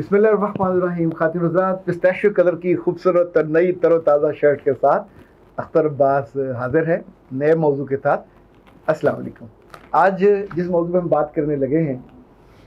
बिस्मिल्लाहिर्रहमानिर्रहीम। खातिन हज़रात, pistachio colour की खूबसूरत और नई तरोताज़ा शर्ट के साथ अख्तर अब्बास हाजिर है नए मौजू के साथ। अस्सलाम वालेकुम। आज जिस मौजू में हम बात करने लगे हैं,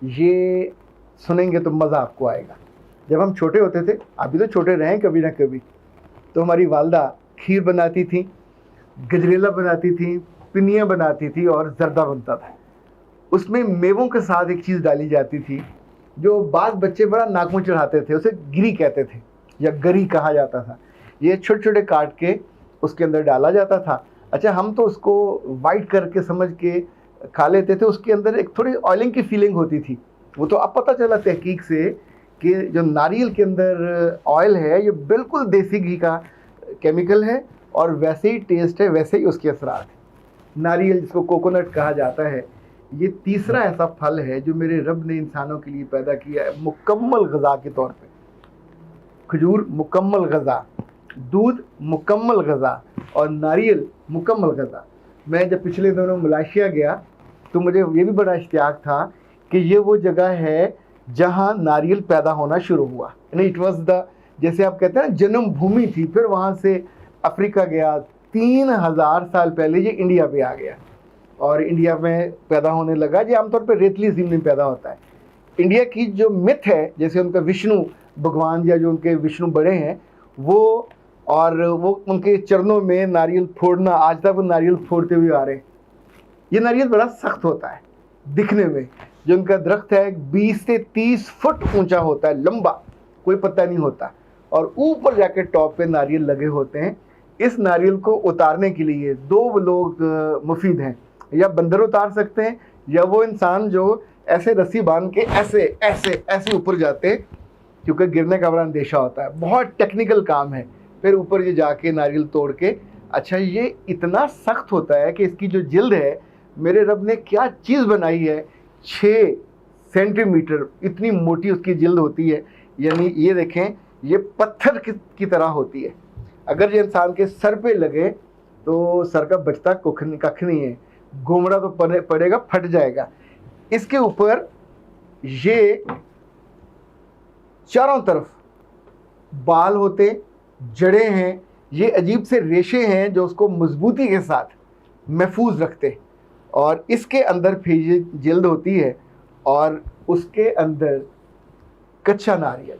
ये सुनेंगे तो मज़ा आपको आएगा। जब हम छोटे होते थे, अभी तो छोटे रहे कभी ना कभी, तो हमारी वालदा खीर बनाती थी, गजरेला बनाती थी, पिनियाँ बनाती थी और जर्दा बनता था। उसमें मेवों के साथ एक चीज़ डाली जाती थी जो बाज़ बच्चे बड़ा नाक मुँह चढ़ाते थे, उसे गिरी कहते थे या गरी कहा जाता था। ये छोटे छोटे काट के उसके अंदर डाला जाता था। अच्छा, हम तो उसको वाइट करके समझ के खा लेते थे। उसके अंदर एक थोड़ी ऑयलिंग की फीलिंग होती थी। वो तो अब पता चला तहकीक से कि जो नारियल के अंदर ऑयल है, ये बिल्कुल देसी घी का केमिकल है और वैसे ही टेस्ट है, वैसे ही उसके असरात है। नारियल, जिसको कोकोनट कहा जाता है, ये तीसरा ऐसा फल है जो मेरे रब ने इंसानों के लिए पैदा किया है मुकम्मल ग़िज़ा के तौर पे। खजूर मुकम्मल ग़िज़ा, दूध मुकम्मल ग़िज़ा और नारियल मुकम्मल ग़िज़ा। मैं जब पिछले दिनों मलेशिया गया तो मुझे ये भी बड़ा इश्तियाक था कि ये वो जगह है जहाँ नारियल पैदा होना शुरू हुआ। यानी इट वॉज द, जैसे आप कहते हैं ना, जन्मभूमि थी। फिर वहाँ से अफ्रीका गया, 3000 साल पहले ये इंडिया पे आ गया और इंडिया में पैदा होने लगा। ये आमतौर पर रेतली ज़मीन में पैदा होता है। इंडिया की जो मिथ है, जैसे उनका विष्णु भगवान या जो उनके विष्णु बड़े हैं वो, और वो उनके चरणों में नारियल फोड़ना, आज तक वो नारियल फोड़ते हुए आ रहे हैं। ये नारियल बड़ा सख्त होता है दिखने में। जो उनका दरख्त है 20 से 30 फुट ऊंचा होता है, लंबा, कोई पत्ता नहीं होता, और ऊपर जाके टॉप पे नारियल लगे होते हैं। इस नारियल को उतारने के लिए दो लोग मुफीद हैं। या बंदर उतार सकते हैं या वो इंसान जो ऐसे रस्सी बांध के ऐसे ऐसे ऐसे ऊपर जाते हैं, क्योंकि गिरने का बड़ा अंदेशा होता है। बहुत टेक्निकल काम है। फिर ऊपर ये जाके नारियल तोड़ के, अच्छा, ये इतना सख्त होता है कि इसकी जो जिल्द है, मेरे रब ने क्या चीज़ बनाई है, 6 सेंटीमीटर इतनी मोटी उसकी जिल्द होती है। यानी ये देखें, ये पत्थर की तरह होती है। अगर ये इंसान के सर पे लगे तो सर का बचता कख नहीं है, घूमड़ा तो पड़ेगा, फट जाएगा। इसके ऊपर ये चारों तरफ बाल होते, जड़ें हैं, ये अजीब से रेशे हैं जो उसको मजबूती के साथ महफूज रखते। और इसके अंदर फिर ये जिल्द होती है और उसके अंदर कच्चा नारियल।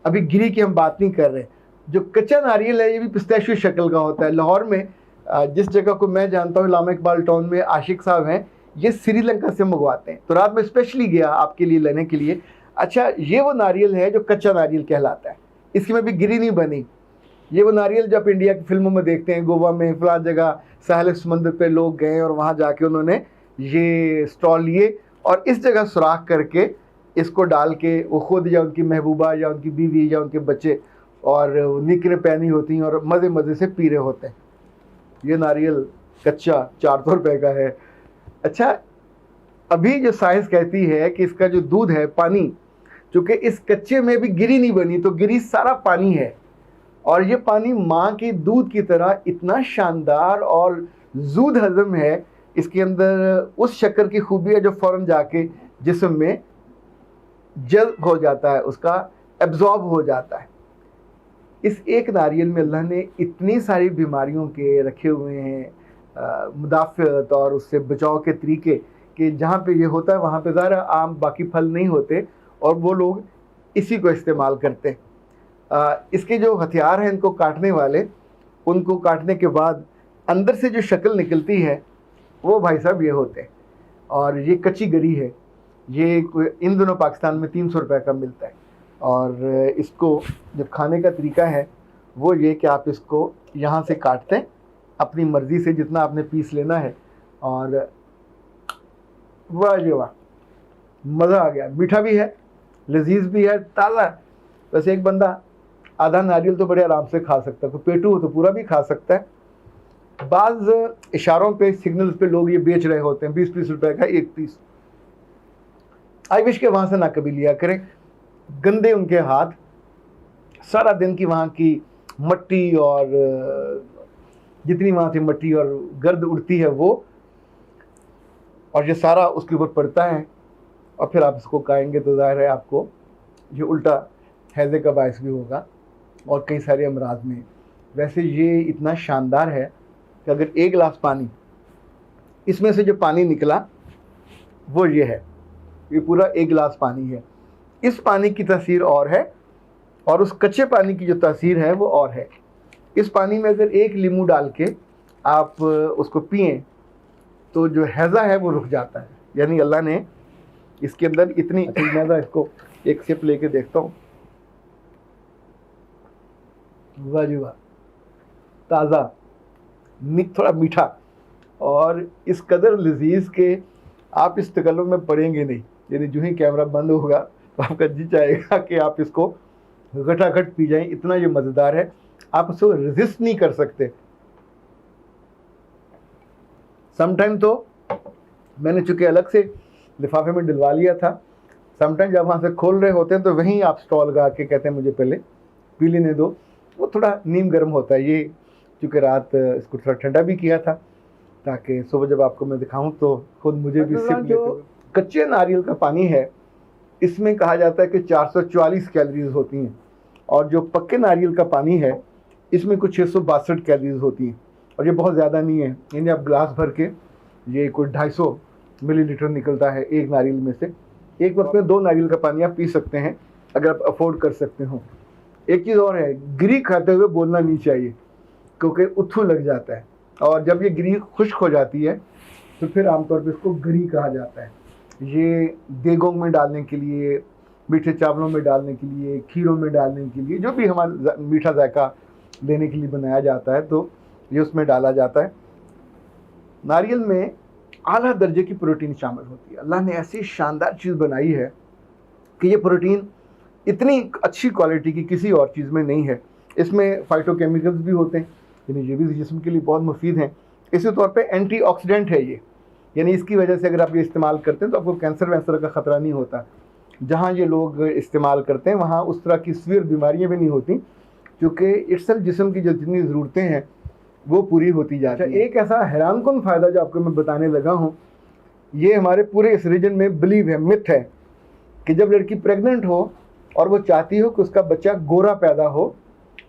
अभी गिरी की हम बात नहीं कर रहे। जो कच्चा नारियल है ये भी पिस्ताशियो शक्ल का होता है। लाहौर में जिस जगह को मैं जानता हूँ, इलामा इकबाल टाउन में आशिक साहब हैं, ये श्रीलंका से मंगवाते हैं। तो रात में स्पेशली गया आपके लिए लेने के लिए। अच्छा, ये वो नारियल है जो कच्चा नारियल कहलाता है। इसकी में भी गिरी नहीं बनी। ये वो नारियल जो आप इंडिया की फिल्मों में देखते हैं, गोवा में फलां जगह साहिल समंदर पे लोग गए और वहाँ जाके उन्होंने ये स्टॉल लिए और इस जगह सुराख करके इसको डाल के वो खुद या उनकी महबूबा या उनकी बीवी या उनके बच्चे और निकरें पहनी होती हैं और मज़े मज़े से पी रहे होते हैं। ये नारियल कच्चा 400 रुपये का है। अच्छा, अभी जो साइंस कहती है कि इसका जो दूध है, पानी, चूँकि इस कच्चे में भी गिरी नहीं बनी, तो गिरी सारा पानी है और ये पानी माँ के दूध की तरह इतना शानदार और जूद हज़म है। इसके अंदर उस शक्कर की खूबी है जो फ़ौरन जाके जिस्म में जल्द हो जाता है, उसका एब्जॉर्ब हो जाता है। इस एक नारियल में अल्लाह ने इतनी सारी बीमारियों के रखे हुए हैं मुदाफ़त और उससे बचाव के तरीके, कि जहाँ पे ये होता है वहाँ पे ज़रा आम बाकी फल नहीं होते और वो लोग इसी को इस्तेमाल करते हैं। इसके जो हथियार हैं इनको काटने वाले, उनको काटने के बाद अंदर से जो शक्ल निकलती है वो भाई साहब ये होते हैं। और ये कच्ची गरी है। ये इन दिनों पाकिस्तान में 300 रुपये का मिलता है। और इसको जो खाने का तरीका है वो ये कि आप इसको यहाँ से काटते हैं अपनी मर्ज़ी से, जितना आपने पीस लेना है, और वाह जी वाह, मज़ा आ गया। मीठा भी है, लजीज भी है, ताज़ा। वैसे एक बंदा आधा नारियल तो बड़े आराम से खा सकता है, तो पेटू हो तो पूरा भी खा सकता है। बाज़ इशारों पे, सिग्नल्स पे लोग ये बेच रहे होते हैं 20-20 रुपए का एक पीस। आई विश के वहाँ से ना कभी लिया करें। गंदे उनके हाथ, सारा दिन की वहाँ की मट्टी और जितनी वहाँ से मट्टी और गर्द उड़ती है वो, और ये सारा उसके ऊपर पड़ता है और फिर आप इसको खाएंगे तो ज़ाहिर है आपको जो उल्टा हैज़े का बायस भी होगा और कई सारे अमराज में। वैसे ये इतना शानदार है कि अगर एक गिलास पानी, इसमें से जो पानी निकला वो ये है, ये पूरा एक गिलास पानी है। इस पानी की तासीर और है और उस कच्चे पानी की जो तासीर है वो और है। इस पानी में अगर एक नींबू डाल के आप उसको पिएं तो जो हैज़ा है वो रुक जाता है। यानी अल्लाह ने इसके अंदर इतनी अच्छी, मैं इसको एक सिप लेके देखता हूँ, वाह जी वाह, ताज़ा, थोड़ा मीठा और इस कदर लजीज के आप इस तकल्लुफ में पड़ेंगे नहीं। यानी जो ही कैमरा बंद होगा तो आपका जी चाहेगा कि आप इसको घटाघट पी जाएं, इतना ये मज़ेदार है, आप उसको रेजिस्ट नहीं कर सकते। समटाइम तो मैंने चूँकि अलग से लिफाफे में डलवा लिया था, समटाइम जब वहाँ से खोल रहे होते हैं तो वहीं आप स्टॉल लगा के कहते हैं मुझे पहले पी लेने दो। वो थोड़ा नीम गर्म होता है। ये चूँकि रात इसको थोड़ा ठंडा भी किया था ताकि सुबह जब आपको मैं दिखाऊं तो खुद मुझे भी सिप लेते हुए। कच्चे नारियल का पानी है, इसमें कहा जाता है कि 444 कैलोरीज होती हैं और जो पक्के नारियल का पानी है इसमें कुछ 662 कैलोरीज होती हैं और ये बहुत ज़्यादा नहीं है। यानी आप ग्लास भर के, ये कोई 250 मिलीलीटर निकलता है एक नारियल में से। एक वक्त में 2 नारियल का पानी आप पी सकते हैं अगर आप अफोर्ड कर सकते हो। एक चीज़ और है, गिरी खाते हुए बोलना नहीं चाहिए क्योंकि उथू लग जाता है और जब ये गिरी खुश्क हो जाती है तो फिर आमतौर पर इसको गरी कहा जाता है। ये देगों में डालने के लिए, मीठे चावलों में डालने के लिए, खीरों में डालने के लिए, जो भी हमारा मीठा जायका देने के लिए बनाया जाता है तो ये उसमें डाला जाता है। नारियल में आला दर्जे की प्रोटीन शामिल होती है। अल्लाह ने ऐसी शानदार चीज़ बनाई है कि ये प्रोटीन इतनी अच्छी क्वालिटी की किसी और चीज़ में नहीं है। इसमें फाइटोकेमिकल्स भी होते हैं, यानी ये भी जिस्म के लिए बहुत मुफीद हैं। इसी तौर पे एंटीऑक्सीडेंट है ये, यानी इसकी वजह से अगर आप ये इस्तेमाल करते हैं तो आपको कैंसर वैंसर का ख़तरा नहीं होता। जहाँ ये लोग इस्तेमाल करते हैं वहाँ उस तरह की सीवियर बीमारियाँ भी नहीं होती क्योंकि इट्सल्फ जिस्म की जो जितनी ज़रूरतें हैं वो पूरी होती जाती है। एक ऐसा हैरानकुन फ़ायदा जो आपको मैं बताने लगा हूँ, ये हमारे पूरे इस रीजन में बिलीव है, मिथ है कि जब लड़की प्रेग्नेंट हो और वो चाहती हो कि उसका बच्चा गोरा पैदा हो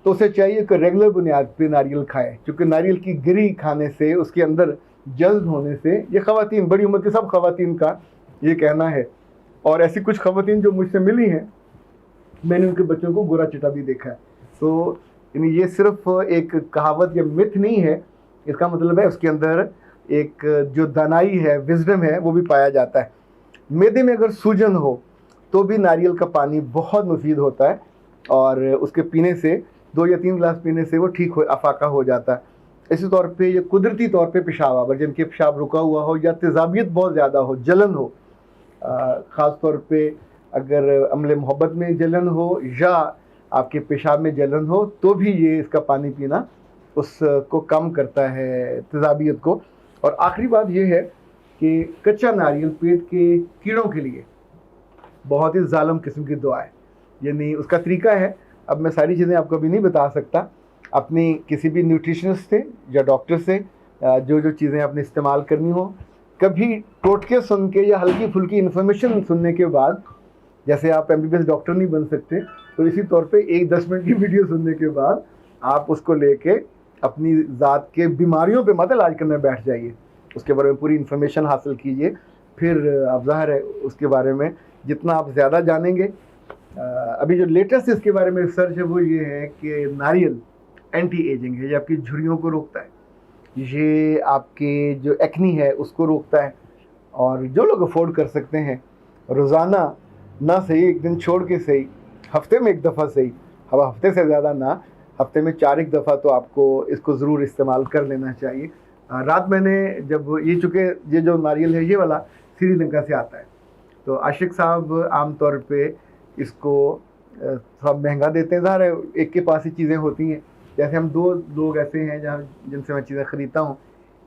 तो उसे चाहिए कि रेगुलर बुनियाद पे नारियल खाए, क्योंकि नारियल की गिरी खाने से, उसके अंदर जल्द होने से, ये ख़वातीन, बड़ी उम्र की सब ख़वातीन का ये कहना है और ऐसी कुछ ख़वातीन जो मुझसे मिली हैं मैंने उनके बच्चों को गोरा चिटा भी देखा है। तो ये सिर्फ एक कहावत या मिथ नहीं है, इसका मतलब है उसके अंदर एक जो दानाई है, विजडम है, वो भी पाया जाता है। मैदे में अगर सूजन हो तो भी नारियल का पानी बहुत मुफीद होता है और उसके पीने से 2 या 3 गिलास पीने से वो ठीक हो, अफाका हो जाता है। इसी तौर पे ये कुदरती तौर पे पेशाब, अगर जिनके पेशाब रुका हुआ हो या तेज़ाबियत बहुत ज़्यादा हो, जलन हो, ख़ास तौर पे अगर अमले मोहब्बत में जलन हो या आपके पेशाब में जलन हो तो भी ये इसका पानी पीना उसको कम करता है, तेज़ाबियत को। और आखिरी बात ये है कि कच्चा नारियल पेट के कीड़ों के लिए बहुत ही ज़ालिम किस्म की दुआ है। यानी उसका तरीका है, अब मैं सारी चीज़ें आपको अभी नहीं बता सकता, अपनी किसी भी न्यूट्रिशनिस्ट से या डॉक्टर से जो जो चीज़ें आपने इस्तेमाल करनी हो, कभी टोटके सुन के या हल्की फुल्की इन्फॉर्मेशन सुनने के बाद, जैसे आप MBBS डॉक्टर नहीं बन सकते, तो इसी तौर पे एक 10 मिनट की वीडियो सुनने के बाद आप उसको लेके अपनी ज़ात के बीमारियों पे मत इलाज करने बैठ जाइए, उसके बारे में पूरी इन्फॉर्मेशन हासिल कीजिए। फिर अब ज़ाहिर है उसके बारे में जितना आप ज़्यादा जानेंगे। अभी जो लेटेस्ट इसके बारे में रिसर्च है वो ये है कि नारियल एंटी एजिंग है, ये आपकी झुर्रियों को रोकता है, ये आपके जो एक्नी है उसको रोकता है। और जो लोग अफोर्ड कर सकते हैं, रोज़ाना ना सही, एक दिन छोड़ के सही, हफ्ते में 1 दफ़ा सही, हफ्ते से ज़्यादा ना, हफ्ते में 4 दफ़ा तो आपको इसको ज़रूर इस्तेमाल कर लेना चाहिए। रात मैंने जब ये जो नारियल है ये वाला श्रीलंका से आता है, तो आशिक साहब आम तौर पे इसको थोड़ा महंगा देते हैं। ज़ाहिर है एक के पास ही चीज़ें होती हैं, जैसे हम 2 लोग ऐसे हैं जहाँ जिनसे मैं चीज़ें ख़रीदता हूँ,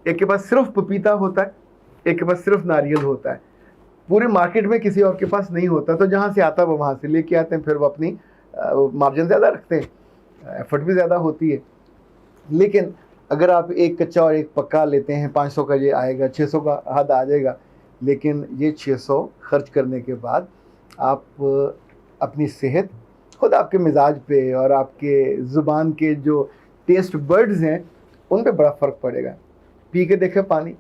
एक के पास सिर्फ पपीता होता है, एक के पास सिर्फ नारियल होता है, पूरे मार्केट में किसी और के पास नहीं होता। तो जहाँ से आता है वो वहाँ से लेके आते हैं, फिर वो अपनी मार्जिन ज़्यादा रखते हैं, एफर्ट भी ज़्यादा होती है। लेकिन अगर आप एक कच्चा और एक पक्का लेते हैं, 500 का ये आएगा, 600 का हद आ जाएगा, लेकिन ये 600 खर्च करने के बाद आप अपनी सेहत, खुद आपके मिजाज पे और आपके ज़ुबान के जो टेस्ट बर्ड्स हैं उन पे बड़ा फ़र्क पड़ेगा। पी के देखें पानी,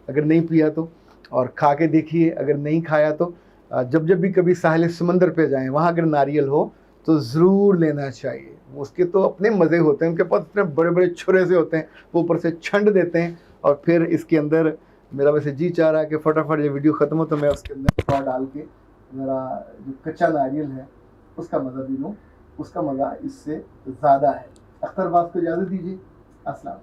अगर नहीं पिया तो, और खा के देखिए अगर नहीं खाया तो। जब जब भी कभी साहिल समंदर पे जाएं, वहाँ अगर नारियल हो तो ज़रूर लेना चाहिए। उसके तो अपने मज़े होते हैं, उनके पास इतने बड़े बड़े छुरे से होते हैं, वो ऊपर से छंड देते हैं और फिर इसके अंदर, मेरा वैसे जी चाह रहा है कि फटाफट ये वीडियो ख़त्म हो तो मैं उसके अंदर थोड़ा डाल के मेरा जो कच्चा नारियल है उसका मज़ा भी लूँ। उसका मज़ा इससे ज़्यादा है। अख्तर बात को इजाज़त दीजिए। अस्सलाम।